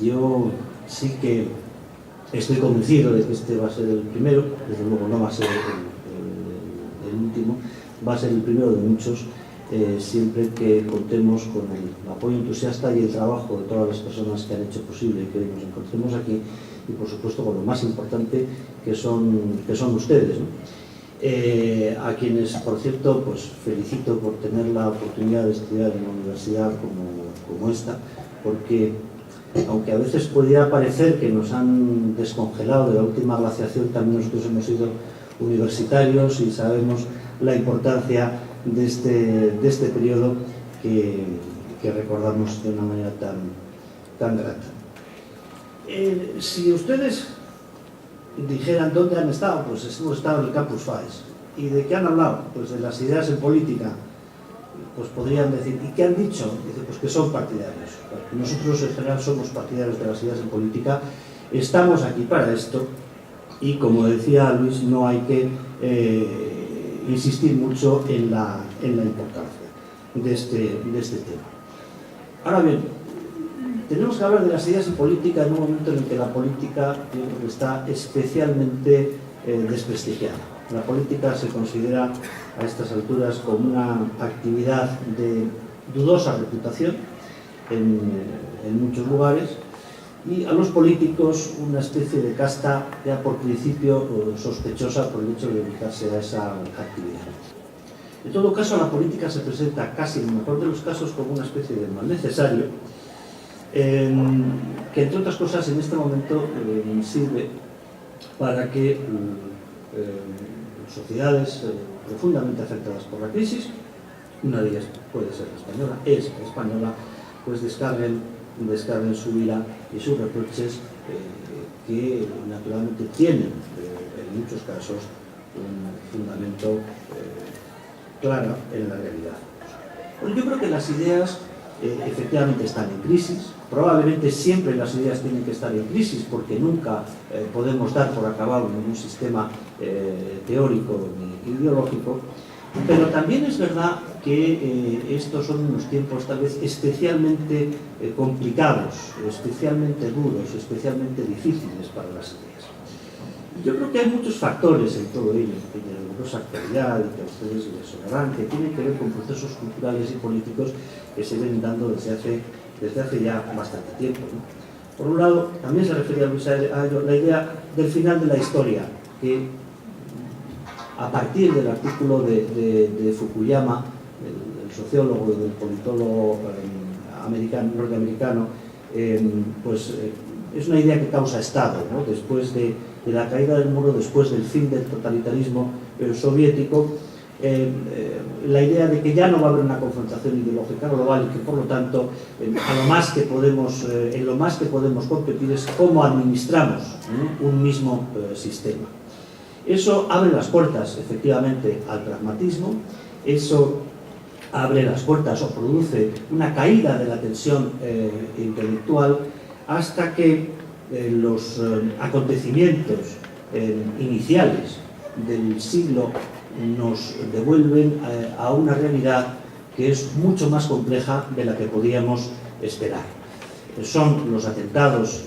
Yo sí que estoy convencido de que este va a ser el primero, desde luego no va a ser el último, va a ser el primero de muchos, siempre que contemos con el apoyo entusiasta y el trabajo de todas las personas que han hecho posible que hoy nos encontremos aquí, y por supuesto con lo más importante que son ustedes, ¿no? A quienes, por cierto, pues felicito por tener la oportunidad de estudiar en una universidad como esta, porque aunque a veces pudiera parecer que nos han descongelado de la última glaciación, también nosotros hemos sido universitarios y sabemos la importancia de este periodo que recordamos de una manera tan grata. Si ustedes dijeran dónde han estado, pues hemos estado en el Campus FAES. ¿Y de qué han hablado? Pues de las ideas en política. Pues podrían decir, ¿y qué han dicho? Dice, pues que son partidarios. Nosotros en general somos partidarios de las ideas en política, estamos aquí para esto y, como decía Luis, no hay que insistir mucho en la importancia de este tema. Ahora bien, tenemos que hablar de las ideas en política en un momento en el que la política, yo creo que está especialmente desprestigiada. La política se considera a estas alturas como una actividad de dudosa reputación en muchos lugares, y a los políticos una especie de casta ya por principio sospechosa por el hecho de dedicarse a esa actividad. En todo caso, la política se presenta casi en el mejor de los casos como una especie de mal necesario, que entre otras cosas en este momento sirve para que sociedades profundamente afectadas por la crisis, una de ellas puede ser la española, pues descarguen su ira y sus reproches que naturalmente tienen en muchos casos un fundamento claro en la realidad. Bueno, yo creo que las ideas efectivamente están en crisis. Probablemente siempre las ideas tienen que estar en crisis porque nunca podemos dar por acabado ningún sistema teórico ni ideológico, pero también es verdad que estos son unos tiempos tal vez especialmente complicados, especialmente duros, especialmente difíciles para las ideas. Yo creo que hay muchos factores en todo ello, que de nuestra actualidad y que a ustedes les sonarán, que tienen que ver con procesos culturales y políticos que se ven dando desde hace ya bastante tiempo, ¿no? Por un lado, también se refería Luis a ello, la idea del final de la historia, que a partir del artículo de Fukuyama, el sociólogo y del politólogo norteamericano, es una idea que causa estado, ¿no? Después de la caída del muro, después del fin del totalitarismo soviético, la idea de que ya no va a haber una confrontación ideológica global y que por lo tanto en lo más que podemos competir es cómo administramos un mismo sistema. Eso abre las puertas efectivamente al pragmatismo, eso abre las puertas o produce una caída de la tensión intelectual hasta que los acontecimientos iniciales del siglo nos devuelven a una realidad que es mucho más compleja de la que podíamos esperar. Son los atentados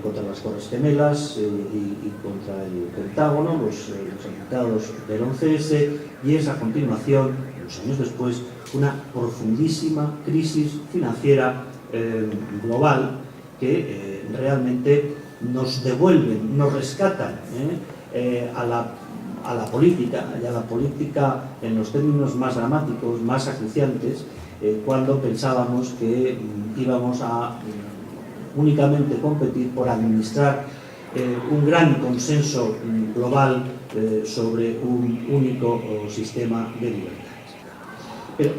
contra las Torres Gemelas y contra el Pentágono, los atentados del 11S, y es a continuación, unos años después, una profundísima crisis financiera global que realmente nos devuelven, nos rescatan a la política, y a la política en los términos más dramáticos, más acuciantes, cuando pensábamos que íbamos a únicamente competir por administrar un gran consenso global sobre un único sistema de libertades. Pero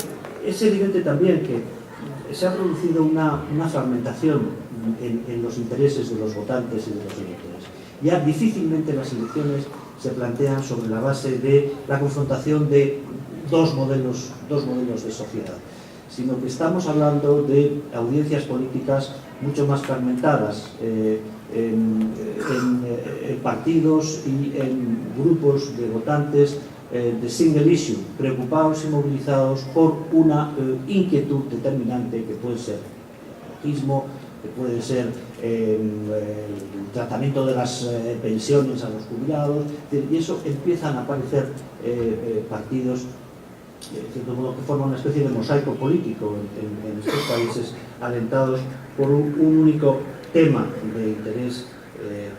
es evidente también que se ha producido una fragmentación en los intereses de los votantes y de los electores. Ya difícilmente las elecciones se plantean sobre la base de la confrontación de dos modelos de sociedad, sino que estamos hablando de audiencias políticas mucho más fragmentadas en partidos y en grupos de votantes de single issue, preocupados y movilizados por una inquietud determinante que puede ser el ecologismo, que puede ser el tratamiento de las pensiones a los jubilados, y eso empiezan a aparecer partidos de cierto modo que forman una especie de mosaico político en estos países, alentados por un único tema de interés,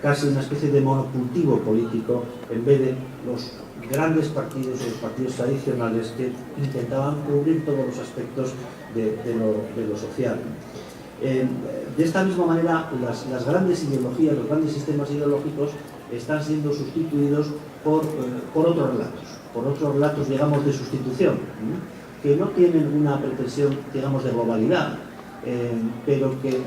casi una especie de monocultivo político, en vez de los grandes partidos o los partidos tradicionales que intentaban cubrir todos los aspectos de lo social. De esta misma manera, las grandes ideologías, los grandes sistemas ideológicos están siendo sustituidos por otros relatos, digamos, de sustitución, que no tienen una pretensión, digamos, de globalidad, pero que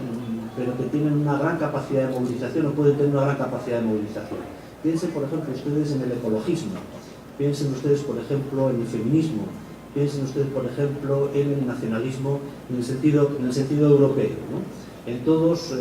tienen una gran capacidad de movilización o pueden tener una gran capacidad de movilización. Piensen, por ejemplo, ustedes en el ecologismo, piensen ustedes, por ejemplo, en el feminismo, piensen ustedes, por ejemplo, en el nacionalismo en el sentido europeo, ¿no? En todos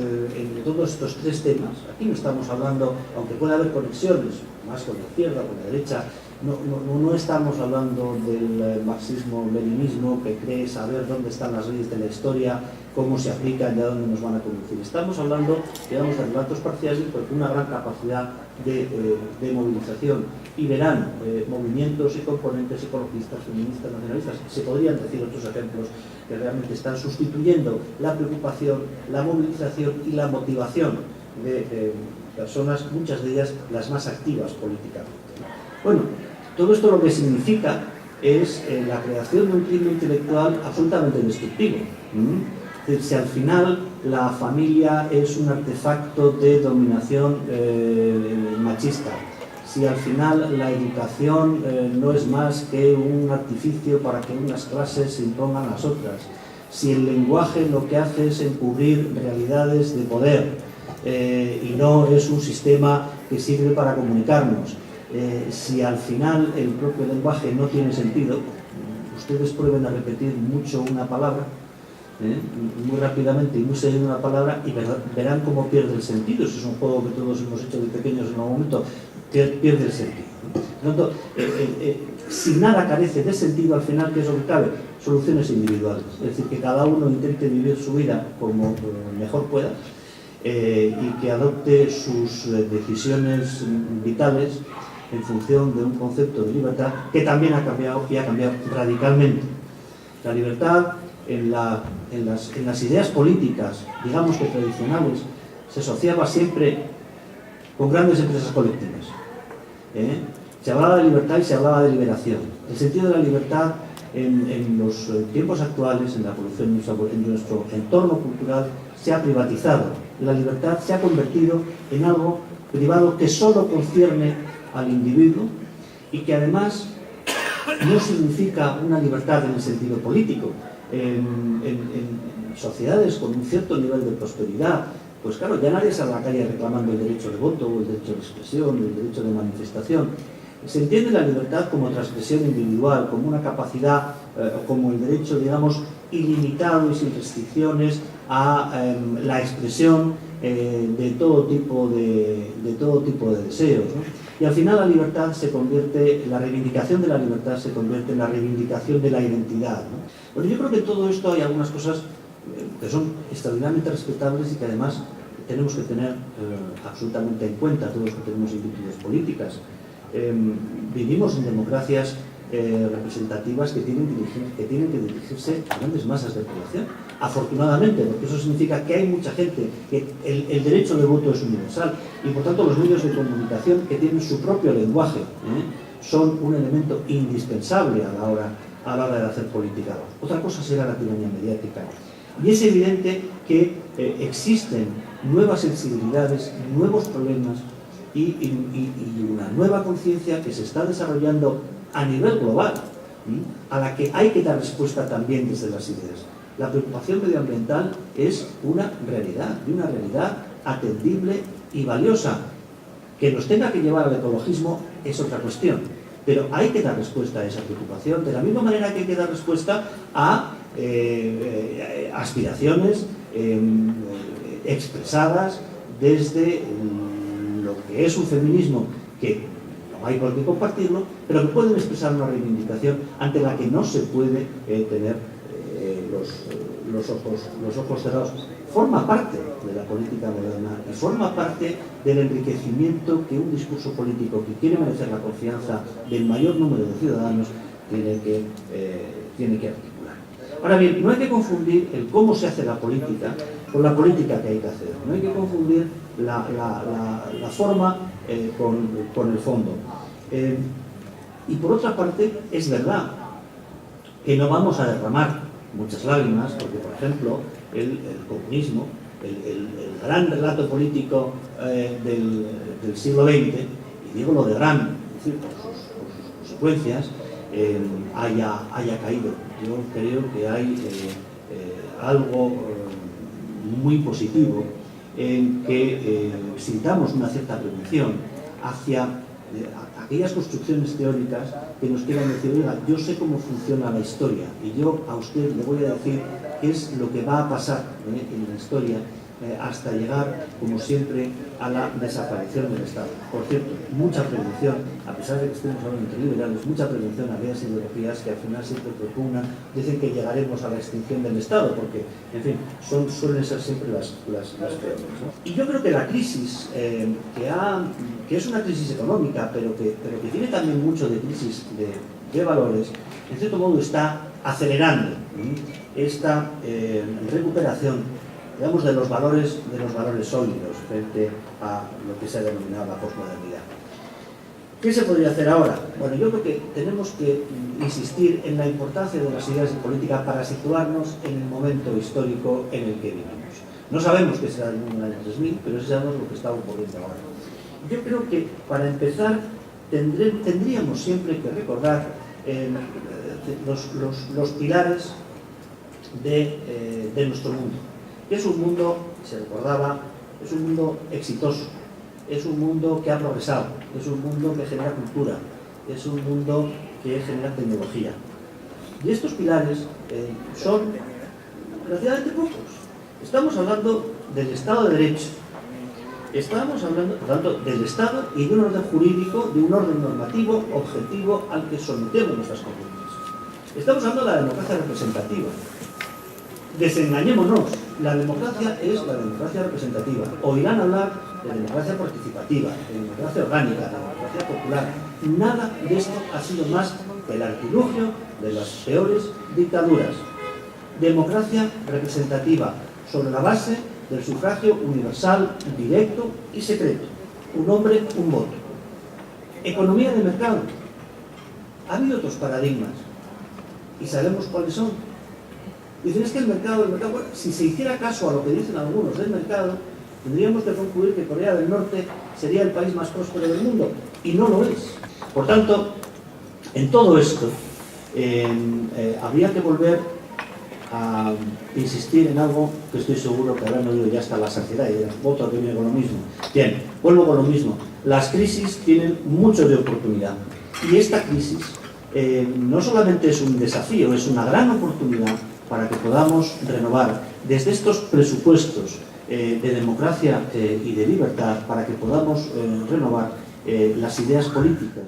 estos tres temas, aquí no estamos hablando, aunque pueda haber conexiones, más con la izquierda, con la derecha, no estamos hablando del marxismo-leninismo que cree saber dónde están las leyes de la historia, cómo se aplican y a dónde nos van a conducir. Estamos hablando, digamos, de relatos parciales, pero con una gran capacidad de movilización. Y verán movimientos y componentes ecologistas, feministas, nacionalistas. Se podrían decir otros ejemplos que realmente están sustituyendo la preocupación, la movilización y la motivación de personas, muchas de ellas las más activas políticamente. Bueno, todo esto lo que significa es la creación de un clima intelectual absolutamente destructivo. Es decir, si al final la familia es un artefacto de dominación machista, si al final la educación no es más que un artificio para que unas clases se impongan a las otras, si el lenguaje lo que hace es encubrir realidades de poder y no es un sistema que sirve para comunicarnos, si al final el propio lenguaje no tiene sentido, ustedes prueben a repetir mucho una palabra, muy rápidamente y muy seguido una palabra, y verán cómo pierde el sentido. Eso es un juego que todos hemos hecho de pequeños en algún momento, pierde el sentido. Por lo tanto, si nada carece de sentido, al final, ¿qué es lo que cabe? Soluciones individuales. Es decir, que cada uno intente vivir su vida como mejor pueda y que adopte sus decisiones vitales en función de un concepto de libertad que también ha cambiado y ha cambiado radicalmente. La libertad en las ideas políticas, digamos que tradicionales, se asociaba siempre con grandes empresas colectivas. Se hablaba de libertad y se hablaba de liberación. El sentido de la libertad en los tiempos actuales, en la evolución en nuestro entorno cultural, se ha privatizado. La libertad se ha convertido en algo privado que solo concierne al individuo y que además no significa una libertad en el sentido político. En sociedades con un cierto nivel de prosperidad, pues claro, ya nadie sale a la calle reclamando el derecho de voto, o el derecho de expresión, el derecho de manifestación. Se entiende la libertad como transgresión individual, como una capacidad, como el derecho, digamos, ilimitado y sin restricciones a la expresión de todo tipo de deseos, ¿no? Y al final la libertad la reivindicación de la libertad se convierte en la reivindicación de la identidad, ¿no? Bueno, yo creo que en todo esto hay algunas cosas que son extraordinariamente respetables y que además tenemos que tener absolutamente en cuenta todos los que tenemos inquietudes políticas. Vivimos en democracias representativas que tienen que dirigirse a grandes masas de población, afortunadamente, porque eso significa que hay mucha gente, que el derecho de voto es universal y por tanto los medios de comunicación que tienen su propio lenguaje son un elemento indispensable a la hora de hacer política. Otra cosa será la tiranía mediática. Y es evidente que existen nuevas sensibilidades, nuevos problemas y una nueva conciencia que se está desarrollando a nivel global, a la que hay que dar respuesta también desde las ideas. La preocupación medioambiental es una realidad, y una realidad atendible y valiosa. Que nos tenga que llevar al ecologismo es otra cuestión, pero hay que dar respuesta a esa preocupación, de la misma manera que hay que dar respuesta a aspiraciones expresadas desde lo que es un feminismo que no hay por qué compartirlo, pero que pueden expresar una reivindicación ante la que no se puede tener los ojos cerrados, forma parte de la política moderna y forma parte del enriquecimiento que un discurso político que quiere merecer la confianza del mayor número de ciudadanos tiene que articular. Ahora bien, no hay que confundir el cómo se hace la política con la política que hay que hacer. No hay que confundir la forma con el fondo. Y por otra parte, es verdad que no vamos a derramar muchas lágrimas, porque, por ejemplo, el comunismo, el gran relato político del siglo XX, y digo lo de gran, es decir, por sus consecuencias, haya caído. Yo creo que hay algo muy positivo en que sintamos una cierta prevención hacia aquellas construcciones teóricas que nos quieran decir, oiga, yo sé cómo funciona la historia y yo a usted le voy a decir qué es lo que va a pasar en la historia hasta llegar, como siempre, a la desaparición del Estado. Por cierto, mucha prevención, a pesar de que estemos hablando entre liberales, mucha prevención a aquellas ideologías que al final siempre propugnan, dicen que llegaremos a la extinción del Estado, porque, en fin, suelen ser siempre las peores, ¿no? Y yo creo que la crisis, que es una crisis económica, pero que tiene también mucho de crisis de valores, en cierto modo está acelerando esta recuperación, digamos, de los valores sólidos frente a lo que se ha denominado la posmodernidad. ¿Qué se podría hacer ahora? Bueno, yo creo que tenemos que insistir en la importancia de las ideas de política para situarnos en el momento histórico en el que vivimos. No sabemos qué será el mundo en el año 3000, pero sí sabemos lo que está ocurriendo ahora. Yo creo que, para empezar, tendríamos siempre que recordar los pilares de nuestro mundo. Que es un mundo, se recordaba, es un mundo exitoso, es un mundo que ha progresado, es un mundo que genera cultura, es un mundo que genera tecnología. Y estos pilares son relativamente pocos. Estamos hablando del Estado de Derecho, estamos hablando, por tanto, del Estado y de un orden jurídico, de un orden normativo, objetivo, al que sometemos nuestras competencias. Estamos hablando de la democracia representativa. Desengañémonos, la democracia es la democracia representativa. Oirán hablar de democracia participativa, de democracia orgánica, de democracia popular. Nada de esto ha sido más que el artilugio de las peores dictaduras. Democracia representativa, sobre la base del sufragio universal, directo y secreto. Un hombre, un voto. Economía de mercado. Ha habido otros paradigmas y sabemos cuáles son. Dicen, es que el mercado, bueno, si se hiciera caso a lo que dicen algunos del mercado, tendríamos que concluir que Corea del Norte sería el país más próspero del mundo, y no lo es. Por tanto, en todo esto, habría que volver a insistir en algo que estoy seguro que habrán oído ya hasta la saciedad, y otro que viene con lo mismo. Bien, vuelvo con lo mismo. Las crisis tienen mucho de oportunidad, y esta crisis no solamente es un desafío, es una gran oportunidad para que podamos renovar desde estos presupuestos de democracia y de libertad, para que podamos renovar las ideas políticas.